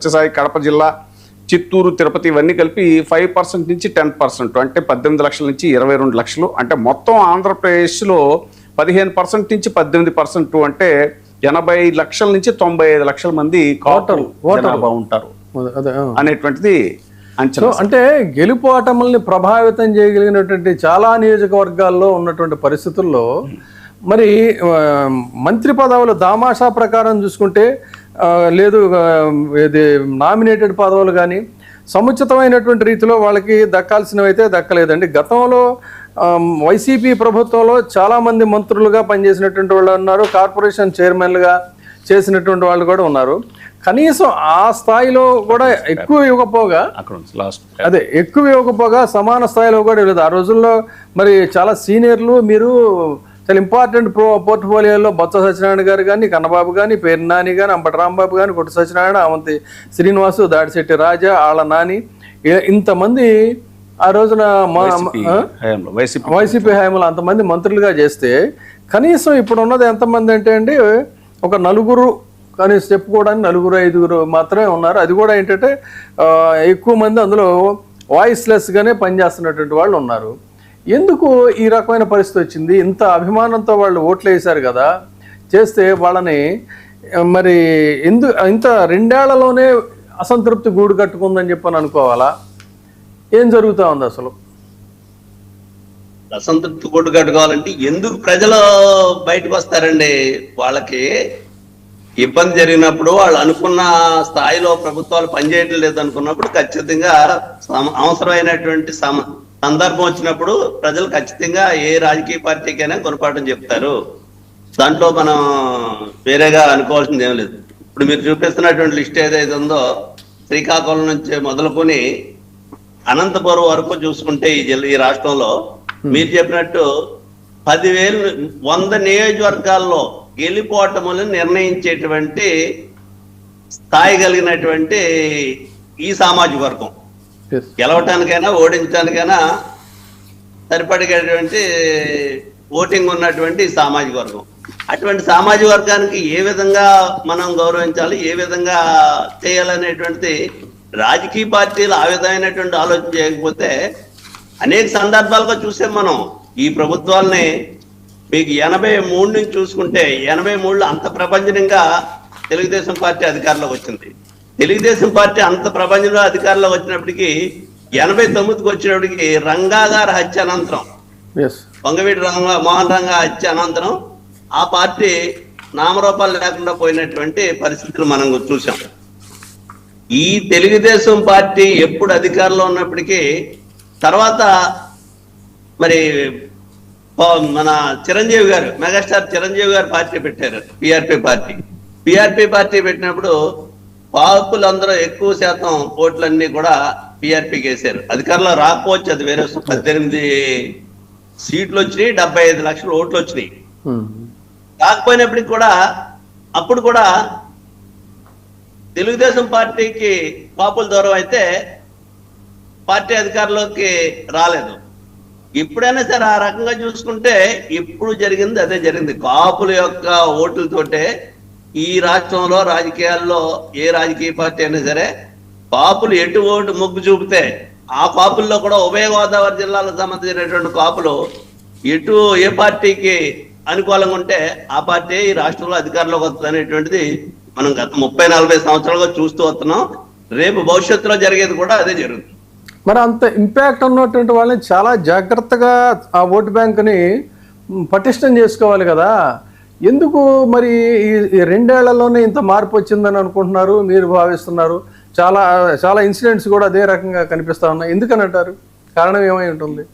సత్యసాయి, కడప జిల్లా, చిత్తూరు, తిరుపతి ఇవన్నీ కలిపి 5% నుంచి 10%, అంటే 18 లక్షల నుంచి 22 లక్షలు. అంటే మొత్తం ఆంధ్రప్రదేశ్లో 15% నుంచి 18%, అంటే 80 లక్షల నుంచి 95 లక్షల మంది జనాభా ఉంటారు అనేటువంటిది అంచనా. అంటే గెలుపోటముల్ని ప్రభావితం చేయగలిగినటువంటి చాలా నియోజకవర్గాల్లో ఉన్నటువంటి పరిస్థితుల్లో మరి మంత్రి పదవులు దామాషా ప్రకారం చూసుకుంటే లేదు, ఇది నామినేటెడ్ పదవులు కానీ సముచితమైనటువంటి రీతిలో వాళ్ళకి దక్కాల్సినవి అయితే దక్కలేదండి. గతంలో వైసీపీ ప్రభుత్వంలో చాలామంది మంత్రులుగా పనిచేసినటువంటి వాళ్ళు ఉన్నారు, కార్పొరేషన్ చైర్మన్లుగా చేసినటువంటి వాళ్ళు కూడా ఉన్నారు. కనీసం ఆ స్థాయిలో కూడా ఎక్కువ ఇవ్వకపోగా ఎక్కువ ఇవ్వకపోగా సమాన స్థాయిలో కూడా లేదు. ఆ రోజుల్లో మరి చాలా సీనియర్లు, మీరు చాలా ఇంపార్టెంట్ పోర్ట్ఫోలియోలో బొత్స సత్యనారాయణ గారు కానీ, కన్నబాబు కానీ, పేరు నాని కానీ, అంబటి రాంబాబు కానీ, కొట్టు సత్యనారాయణ, అవంతి శ్రీనివాసు, దాడిశెట్టి రాజా, ఆళ్ళ నాని, ఇంతమంది ఆ రోజున వైసీపీ హయాంలో అంతమంది మంత్రులుగా చేస్తే కనీసం ఇప్పుడు ఉన్నది ఎంతమంది అంటే అండి, ఒక నలుగురు కానీ చెప్పుకోవడానికి 4-5 మాత్రమే ఉన్నారు. అది కూడా ఏంటంటే ఎక్కువ మంది అందులో వాయిస్లెస్గానే పనిచేస్తున్నటువంటి వాళ్ళు ఉన్నారు. ఎందుకు ఈ రకమైన పరిస్థితి వచ్చింది? ఇంత అభిమానంతో వాళ్ళు ఓట్లు వేశారు కదా, చేస్తే వాళ్ళని మరి ఇంత 2 ఏళ్లలోనే అసంతృప్తి గూడు కట్టుకుందని చెప్పని అనుకోవాలా? ఏం జరుగుతూ ఉంది అసలు? అసంతృప్తి గూడు కట్టుకోవాలంటే ఎందుకు ప్రజలు బయటకు వస్తారండి? వాళ్ళకి ఇబ్బంది జరిగినప్పుడు, వాళ్ళు అనుకున్న స్థాయిలో ప్రభుత్వాలు పనిచేయడం లేదు అనుకున్నప్పుడు ఖచ్చితంగా అవసరమైనటువంటి సందర్భం వచ్చినప్పుడు ప్రజలు ఖచ్చితంగా ఏ రాజకీయ పార్టీకైనా గుణపాఠం చెప్తారు. దాంట్లో మనం వేరేగా అనుకోవాల్సింది ఏం లేదు. ఇప్పుడు మీరు చూపిస్తున్నటువంటి లిస్ట్ ఏదైతే ఉందో, శ్రీకాకుళం నుంచి మొదలుకొని అనంతపురం వరకు చూసుకుంటే ఈ రాష్ట్రంలో మీరు చెప్పినట్టు 100 నియోజకవర్గాల్లో గెలిపోవటములను నిర్ణయించేటువంటి స్థాయి కలిగినటువంటి ఈ సామాజిక వర్గం, గెలవటానికైనా ఓడించడానికైనా సరిపడేటువంటి ఓటింగ్ ఉన్నటువంటి సామాజిక వర్గం. అటువంటి సామాజిక వర్గానికి ఏ విధంగా మనం గౌరవించాలి, ఏ విధంగా చేయాలనేటువంటిది రాజకీయ పార్టీలు ఆ విధమైనటువంటి ఆలోచన చేయకపోతే అనేక సందర్భాలుగా చూసాం మనం. ఈ ప్రభుత్వాలని మీకు 83 నుంచి చూసుకుంటే 83లో అంత ప్రపంచంగా తెలుగుదేశం పార్టీ అధికారంలోకి వచ్చింది. తెలుగుదేశం పార్టీ అంత ప్రపంచంలో అధికారంలోకి వచ్చినప్పటికీ 89కి వచ్చినప్పటికి రంగా గారి హత్య అనంతరం, వంగవీటి మోహన్ రంగా హత్య అనంతరం ఆ పార్టీ నామరూపాలు లేకుండా పోయినటువంటి పరిస్థితులు మనం చూసాం. ఈ తెలుగుదేశం పార్టీ ఎప్పుడు అధికారంలో ఉన్నప్పటికీ తర్వాత మరి మన చిరంజీవి గారు, మెగాస్టార్ చిరంజీవి గారు పార్టీ పెట్టారు, పిఆర్పి పార్టీ పెట్టినప్పుడు పాపులందరూ ఎక్కువ శాతం ఓట్లన్నీ కూడా పిఆర్పీకి వేశారు. అధికారంలో రాకపోవచ్చు, అది వేరే. 18 సీట్లు వచ్చినాయి, 75 లక్షల ఓట్లు వచ్చినాయి. కాకపోయినప్పటికి కూడా అప్పుడు కూడా తెలుగుదేశం పార్టీకి కాపుల దూరం అయితే పార్టీ అధికారంలోకి రాలేదు. ఎప్పుడైనా సరే ఆ రకంగా చూసుకుంటే ఇప్పుడు జరిగింది అదే జరిగింది. కాపుల యొక్క ఓట్లతోటే ఈ రాష్ట్రంలో రాజకీయాల్లో ఏ రాజకీయ పార్టీ అయినా సరే కాపులు ఎటు ఓటు మొగ్గు చూపితే ఆ కాపుల్లో కూడా ఉభయ గోదావరి జిల్లాలకు సంబంధించినటువంటి కాపులు ఎటు ఏ పార్టీకి అనుకూలంగా ఉంటే ఆ పార్టీ ఈ రాష్ట్రంలో అధికారంలోకి వస్తుంది అనేటువంటిది మనం గత 30-40 సంవత్సరాలుగా చూస్తూ వస్తున్నాం. రేపు భవిష్యత్తులో జరిగేది కూడా అదే జరుగుతుంది. మరి అంత ఇంపాక్ట్ ఉన్నటువంటి వాళ్ళని చాలా జాగ్రత్తగా ఆ ఓటు బ్యాంకుని పటిష్టం చేసుకోవాలి కదా. ఎందుకు మరి ఈ 2 ఏళ్లలోనే ఇంత మార్పు వచ్చిందని అనుకుంటున్నారు, మీరు భావిస్తున్నారు? చాలా ఇన్సిడెంట్స్ కూడా అదే రకంగా కనిపిస్తా ఉన్నాయి. ఎందుకని అంటారు? కారణం ఏమై ఉంటుంది?